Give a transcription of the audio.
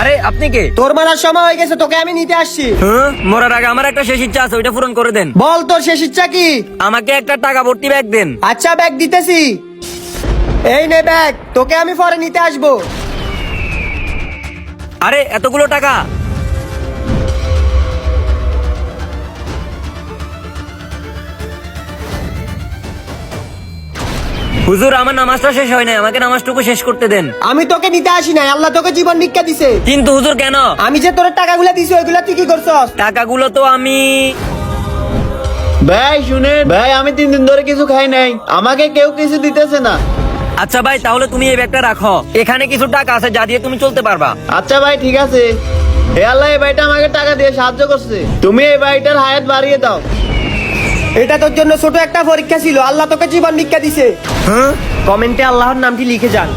আরে আপনি কে? তোর মারার সময় হয়ে গেছে, তোকে আমি নিতে আসছি। হ্যাঁ, মরার আগে আমার একটা শেষ ইচ্ছা আছে, ওইটা পূরণ করে দেন। বল তোর শেষ ইচ্ছা কি? আমাকে একটা টাকা ভর্তি ব্যাগ দেন। আচ্ছা ব্যাগ দিতেছি, এই নে ব্যাগ, তোকে আমি পরে নিতে আসবো। আরে এতগুলো টাকা? হুজুর, আমার নামাজটা শেষ হয় নাই, আমাকে নামাজটুকু শেষ করতে দেন। আমি তোকে নিতে আসি নাই, আল্লাহ তোকে জীবন ভিক্ষা দিছে। কিন্তু হুজুর কেন? আমি যে তোর টাকাগুলো দিছি ওইগুলা তুই কি করছস? টাকাগুলো তো আমি... ভাই শুনেন ভাই, আমি 3 দিন ধরে কিছু খাই নাই, আমাকে কেউ কিছু দিতেছে না। আচ্ছা ভাই, তাহলে তুমি এই ব্যাগটা রাখো, এখানে কিছু টাকা আছে যা দিয়ে তুমি চলতে পারবা। আচ্ছা ভাই ঠিক আছে। হে আল্লাহ, এই ভাইটা আমাকে টাকা দিয়ে সাহায্য করছে, তুমি এই ভাইটার হায়াত বাড়িয়ে দাও। এটা তোর জন্য ছোট একটা পরীক্ষা ছিল, আল্লাহ তোকে জীবন ভিক্ষা দিছে। হ্যাঁ, কমেন্টে আল্লাহর নামটি লিখে যান।